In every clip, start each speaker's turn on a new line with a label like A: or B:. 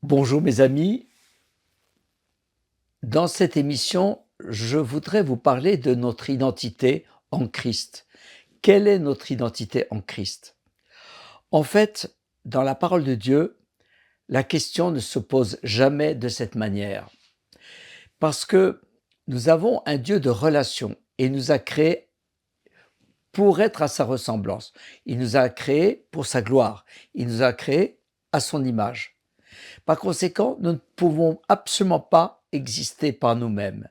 A: Bonjour mes amis, dans cette émission, je voudrais vous parler de notre identité en Christ. Quelle est notre identité en Christ? En fait, dans la parole de Dieu, la question ne se pose jamais de cette manière. Parce que nous avons un Dieu de relation et il nous a créés pour être à sa ressemblance. Il nous a créés pour sa gloire. Il nous a créés à son image. Par conséquent, nous ne pouvons absolument pas exister par nous-mêmes.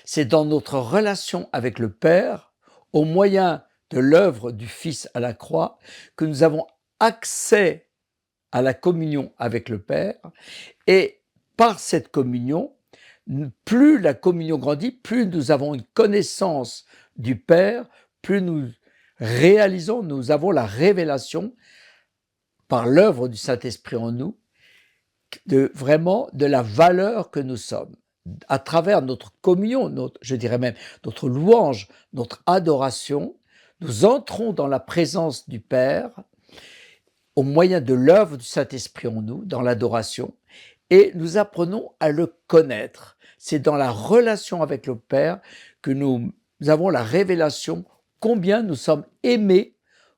A: C'est dans notre relation avec le Père, au moyen de l'œuvre du Fils à la croix, que nous avons accès à la communion avec le Père. Et par cette communion, plus la communion grandit, plus nous avons une connaissance du Père, plus nous réalisons, nous avons la révélation par l'œuvre du Saint-Esprit en nous, vraiment de la valeur que nous sommes. À travers notre communion, je dirais même notre louange, notre adoration, nous entrons dans la présence du Père au moyen de l'œuvre du Saint-Esprit en nous, dans l'adoration, et nous apprenons à le connaître. C'est dans la relation avec le Père que nous avons la révélation combien nous sommes aimés,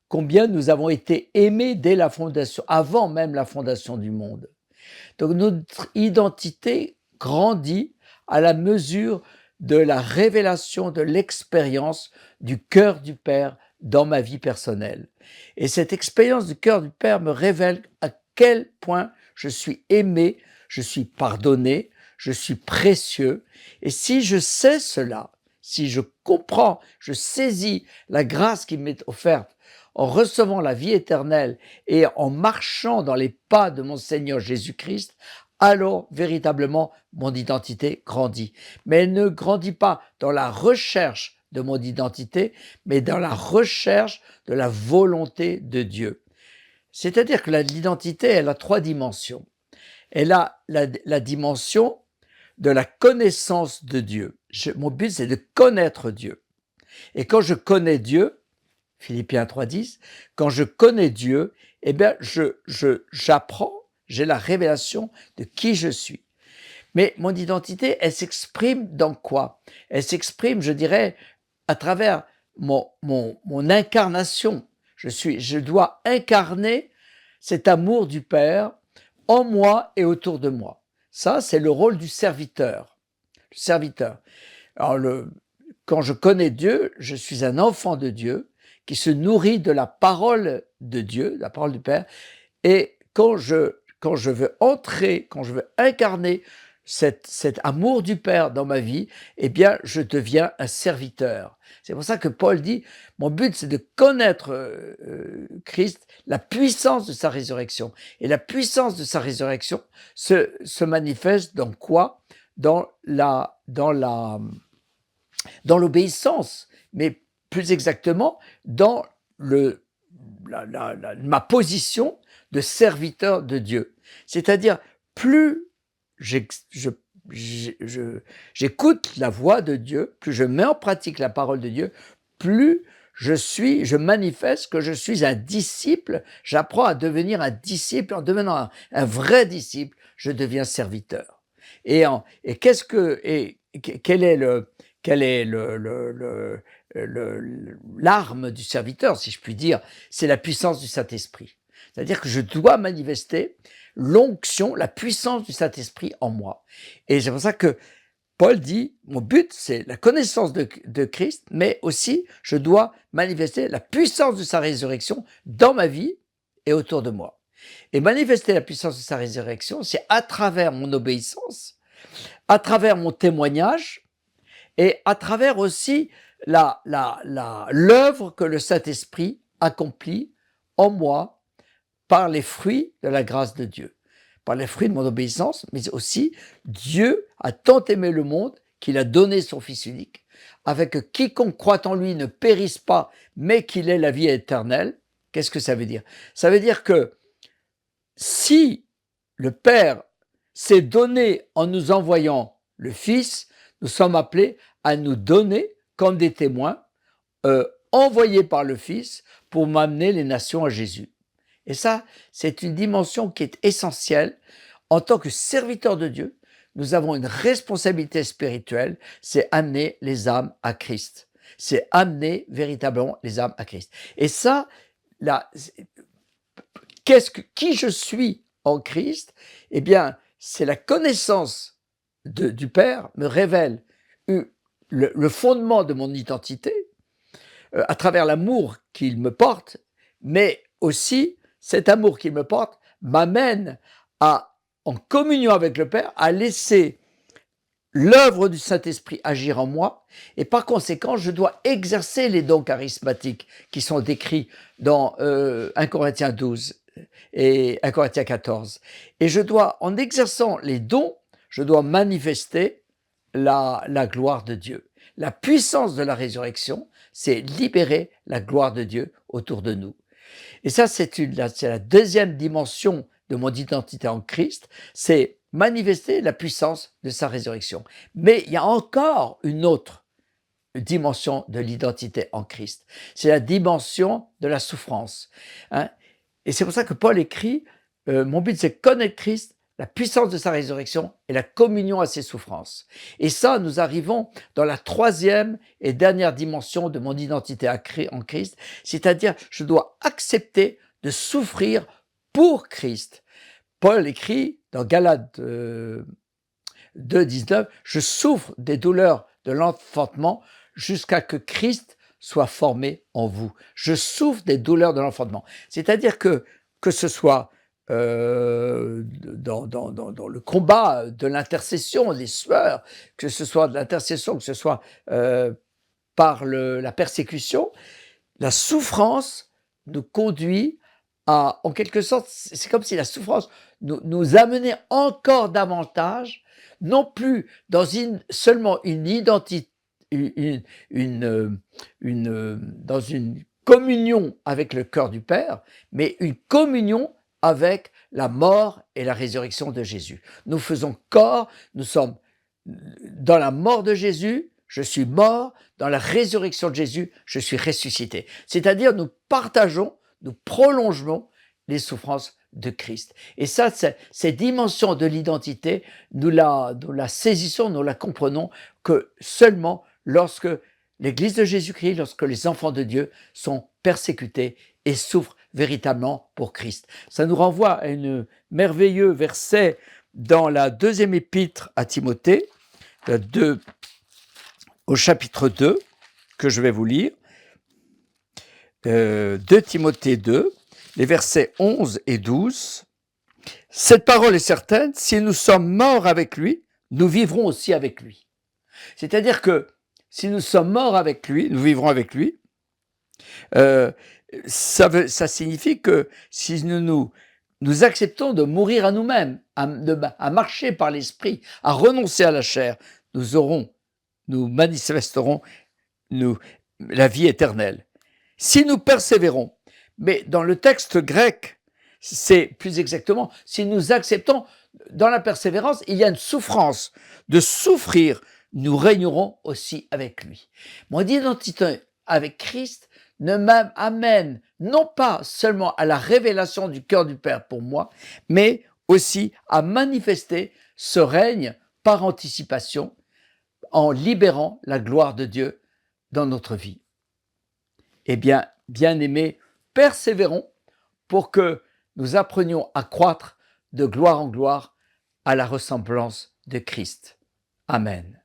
A: combien nous avons été aimés dès la fondation, avant même la fondation du monde. Donc notre identité grandit à la mesure de la révélation, de l'expérience du cœur du Père dans ma vie personnelle. Et cette expérience du cœur du Père me révèle à quel point je suis aimé, je suis pardonné, je suis précieux. Et si je sais cela, si je comprends, je saisis la grâce qui m'est offerte en recevant la vie éternelle et en marchant dans les pas de mon Seigneur Jésus-Christ, alors véritablement mon identité grandit. Mais elle ne grandit pas dans la recherche de mon identité, mais dans la recherche de la volonté de Dieu. C'est-à-dire que l'identité, elle a trois dimensions. Elle a la dimension de la connaissance de Dieu. Mon but, c'est de connaître Dieu. Et quand je connais Dieu, Philippiens 3,10, quand je connais Dieu, eh bien, j'apprends, j'ai la révélation de qui je suis. Mais mon identité, elle s'exprime dans quoi? Elle s'exprime, je dirais, à travers mon incarnation. Je dois incarner cet amour du Père en moi et autour de moi. Ça, c'est le rôle du serviteur. Le serviteur. Alors, quand je connais Dieu, je suis un enfant de Dieu qui se nourrit de la parole de Dieu, la parole du Père. Et quand je veux entrer, quand je veux incarner cet amour du Père dans ma vie, eh bien, je deviens un serviteur. C'est pour ça que Paul dit, mon but, c'est de connaître Christ, la puissance de sa résurrection. Et la puissance de sa résurrection se manifeste dans quoi? Dans l'obéissance, mais plus exactement dans ma position de serviteur de Dieu. C'est-à-dire, plus j'écoute la voix de Dieu, plus je mets en pratique la parole de Dieu, plus je manifeste que je suis un disciple, j'apprends à devenir un disciple, en devenant un vrai disciple, je deviens serviteur. Quel est l'arme du serviteur, si je puis dire? C'est la puissance du Saint-Esprit. C'est-à-dire que je dois manifester l'onction, la puissance du Saint-Esprit en moi. Et c'est pour ça que Paul dit, mon but, c'est la connaissance de Christ, mais aussi, je dois manifester la puissance de sa résurrection dans ma vie et autour de moi. Et manifester la puissance de sa résurrection, c'est à travers mon obéissance, à travers mon témoignage, et à travers aussi l'œuvre que le Saint-Esprit accomplit en moi par les fruits de la grâce de Dieu, par les fruits de mon obéissance, mais aussi Dieu a tant aimé le monde qu'il a donné son Fils unique, avec que quiconque croit en lui ne périsse pas, mais qu'il ait la vie éternelle. Qu'est-ce que ça veut dire? Ça veut dire que si le Père s'est donné en nous envoyant le Fils, nous sommes appelés à nous donner comme des témoins envoyés par le Fils pour m'amener les nations à Jésus. Et ça, c'est une dimension qui est essentielle en tant que serviteurs de Dieu, nous avons une responsabilité spirituelle, c'est amener les âmes à Christ. C'est amener véritablement les âmes à Christ. Et ça, là, qui je suis en Christ? Eh bien, c'est la connaissance du Père me révèle le fondement de mon identité à travers l'amour qu'il me porte, mais aussi cet amour qu'il me porte m'amène à, en communion avec le Père, à laisser l'œuvre du Saint-Esprit agir en moi, et par conséquent, je dois exercer les dons charismatiques qui sont décrits dans 1 Corinthiens 12 et 1 Corinthiens 14. Et je dois, en exerçant les dons, je dois manifester la gloire de Dieu. La puissance de la résurrection, c'est libérer la gloire de Dieu autour de nous. Et ça, c'est la deuxième dimension de mon identité en Christ, c'est manifester la puissance de sa résurrection. Mais il y a encore une autre dimension de l'identité en Christ. C'est la dimension de la souffrance. Hein? Et c'est pour ça que Paul écrit, mon but c'est connaître Christ, la puissance de sa résurrection et la communion à ses souffrances. Et ça, nous arrivons dans la troisième et dernière dimension de mon identité en Christ, c'est-à-dire je dois accepter de souffrir pour Christ. Paul écrit dans Galates 2,19, « Je souffre des douleurs de l'enfantement jusqu'à que Christ soit formé en vous. » Je souffre des douleurs de l'enfantement. C'est-à-dire que ce soit dans le combat de l'intercession, des sueurs, que ce soit de l'intercession, que ce soit par la persécution, la souffrance nous conduit à, en quelque sorte, c'est comme si la souffrance nous amenait encore davantage, non plus dans seulement une identité, dans une communion avec le cœur du Père, mais une communion avec la mort et la résurrection de Jésus. Nous faisons corps, nous sommes dans la mort de Jésus, je suis mort, dans la résurrection de Jésus, je suis ressuscité. C'est-à-dire, nous partageons, nous prolongeons les souffrances de Christ. Et ça, ces dimensions de l'identité, nous la saisissons, nous la comprenons que seulement lorsque l'Église de Jésus-Christ, lorsque les enfants de Dieu sont persécutés et souffrent véritablement pour Christ. Ça nous renvoie à un merveilleux verset dans la deuxième épître à Timothée, au chapitre 2, que je vais vous lire. 2 Timothée 2, les versets 11 et 12. « Cette parole est certaine, si nous sommes morts avec lui, nous vivrons aussi avec lui. » C'est-à-dire que si nous sommes morts avec lui, nous vivrons avec lui. Ça signifie que si nous acceptons de mourir à nous-mêmes, à marcher par l'esprit, à renoncer à la chair, nous manifesterons la vie éternelle. Si nous persévérons, mais dans le texte grec, c'est plus exactement, si nous acceptons, dans la persévérance, il y a une souffrance. De souffrir, nous régnerons aussi avec lui. Mon identité avec Christ ne m'amène non pas seulement à la révélation du cœur du Père pour moi, mais aussi à manifester ce règne par anticipation en libérant la gloire de Dieu dans notre vie. Eh bien, bien-aimés, persévérons pour que nous apprenions à croître de gloire en gloire à la ressemblance de Christ. Amen.